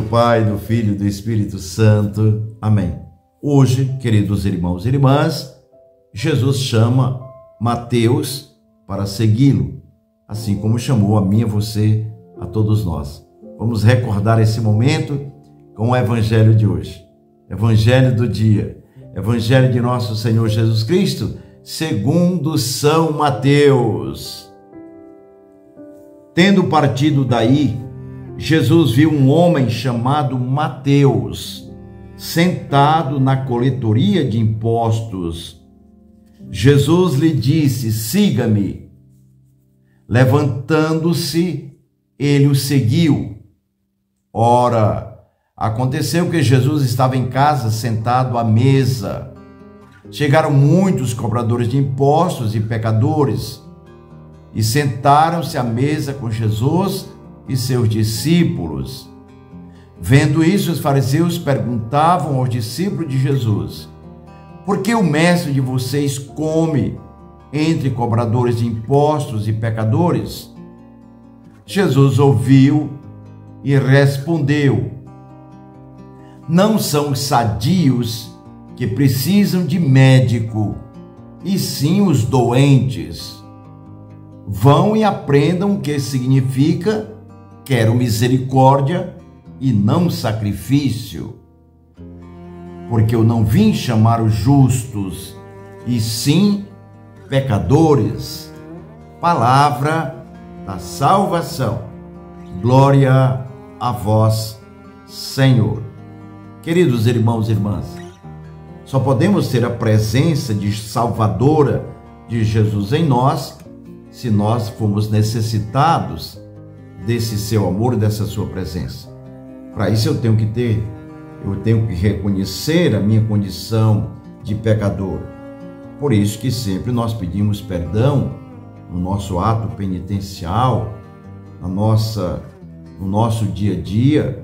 Pai, do Filho e do Espírito Santo. Amém. Hoje, queridos irmãos e irmãs, Jesus chama Mateus para segui-lo, assim como chamou a mim, a você, a todos nós. Vamos recordar esse momento com o Evangelho de hoje. Evangelho do dia. Evangelho de nosso Senhor Jesus Cristo, segundo São Mateus. Tendo partido daí, Jesus viu um homem chamado Mateus, sentado na coletoria de impostos. Jesus lhe disse: siga-me. Levantando-se, ele o seguiu. Ora, aconteceu que Jesus estava em casa, sentado à mesa. Chegaram muitos cobradores de impostos e pecadores, e sentaram-se à mesa com Jesus e seus discípulos. Vendo isso, os fariseus perguntavam aos discípulos de Jesus: por que o mestre de vocês come entre cobradores de impostos e pecadores? Jesus ouviu e respondeu: não são os sadios que precisam de médico, e sim os doentes. Vão e aprendam o que significa: quero misericórdia e não sacrifício. Porque eu não vim chamar os justos, e sim pecadores. Palavra da salvação. Glória a vós, Senhor. Queridos irmãos e irmãs, só podemos ter a presença de salvadora de Jesus em nós se nós formos necessitados desse seu amor, dessa sua presença. Para isso eu tenho que reconhecer a minha condição de pecador. Por isso que sempre nós pedimos perdão no nosso ato penitencial, no nosso dia a dia.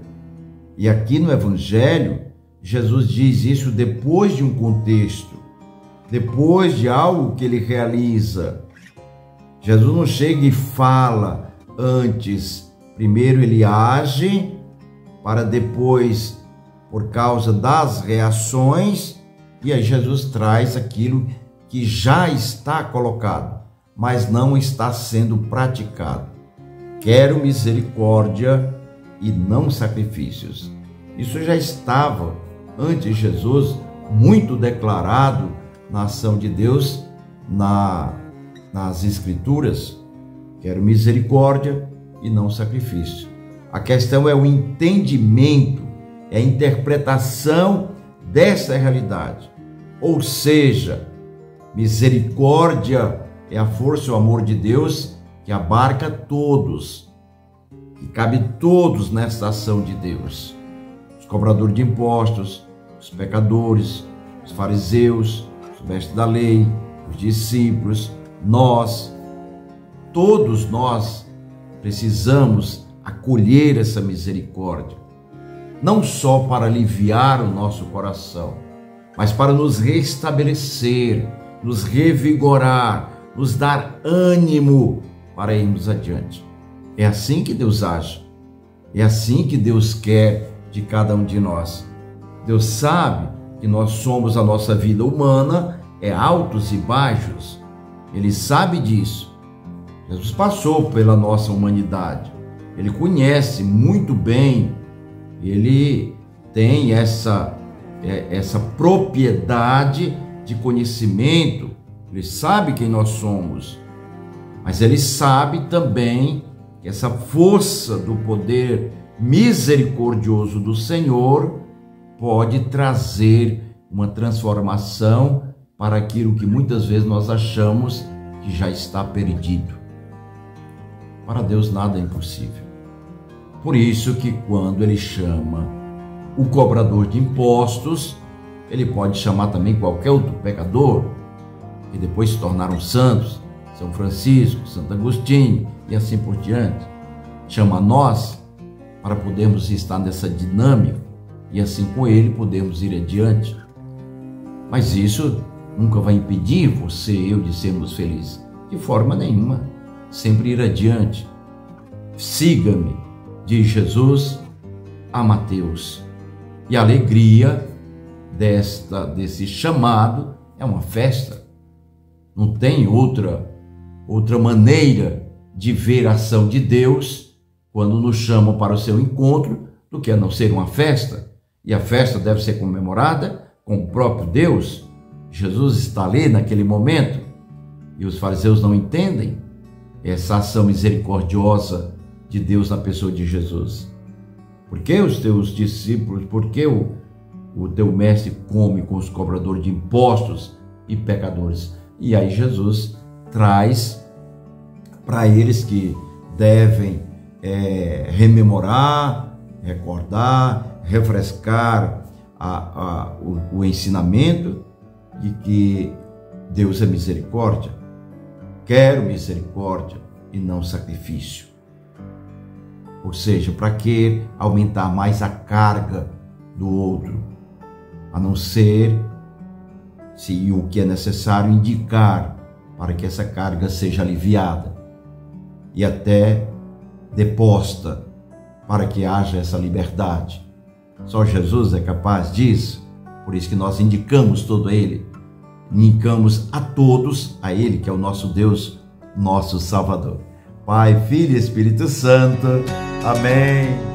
E aqui no Evangelho, Jesus diz isso depois de um contexto, depois de algo que ele realiza. Jesus não chega e fala antes. Primeiro ele age, para depois, por causa das reações, e aí Jesus traz aquilo que já está colocado, mas não está sendo praticado. Quero misericórdia e não sacrifícios. Isso já estava, antes de Jesus, muito declarado na ação de Deus, nas Escrituras. Quero misericórdia e não sacrifício. A questão é o entendimento, é a interpretação dessa realidade. Ou seja, misericórdia é a força e o amor de Deus que abarca todos, que cabe todos nesta ação de Deus. Os cobradores de impostos, os pecadores, os fariseus, os mestres da lei, os discípulos, nós, todos nós precisamos acolher essa misericórdia, não só para aliviar o nosso coração, mas para nos restabelecer, nos revigorar, nos dar ânimo para irmos adiante. É assim que Deus age, é assim que Deus quer de cada um de nós. Deus sabe que nós somos, a nossa vida humana é altos e baixos, Ele sabe disso. Jesus passou pela nossa humanidade, Ele conhece muito bem, Ele tem essa propriedade de conhecimento, Ele sabe quem nós somos, mas Ele sabe também que essa força do poder misericordioso do Senhor pode trazer uma transformação para aquilo que muitas vezes nós achamos que já está perdido. Para Deus nada é impossível. Por isso que quando Ele chama o cobrador de impostos, Ele pode chamar também qualquer outro pecador, que depois se tornaram santos, São Francisco, Santo Agostinho e assim por diante. Chama nós para podermos estar nessa dinâmica e assim com Ele podemos ir adiante. Mas isso nunca vai impedir você e eu de sermos felizes. De forma nenhuma. Sempre ir adiante. Siga-me, diz Jesus, a Mateus. E a alegria desse chamado é uma festa. Não tem outra maneira de ver a ação de Deus quando nos chamam para o seu encontro do que a não ser uma festa. E a festa deve ser comemorada com o próprio Deus. Jesus está ali naquele momento e os fariseus não entendem essa ação misericordiosa de Deus na pessoa de Jesus. Por que os teus discípulos, por que o teu mestre come com os cobradores de impostos e pecadores? E aí Jesus traz para eles que devem rememorar, recordar, refrescar o ensinamento de que Deus é misericórdia. Quero misericórdia e não sacrifício. Ou seja, para que aumentar mais a carga do outro, a não ser se o que é necessário indicar para que essa carga seja aliviada e até deposta para que haja essa liberdade. Só Jesus é capaz disso, por isso que nós indicamos todo ele, indicamos a todos a ele, que é o nosso Deus, nosso Salvador. Pai, Filho e Espírito Santo. Amém.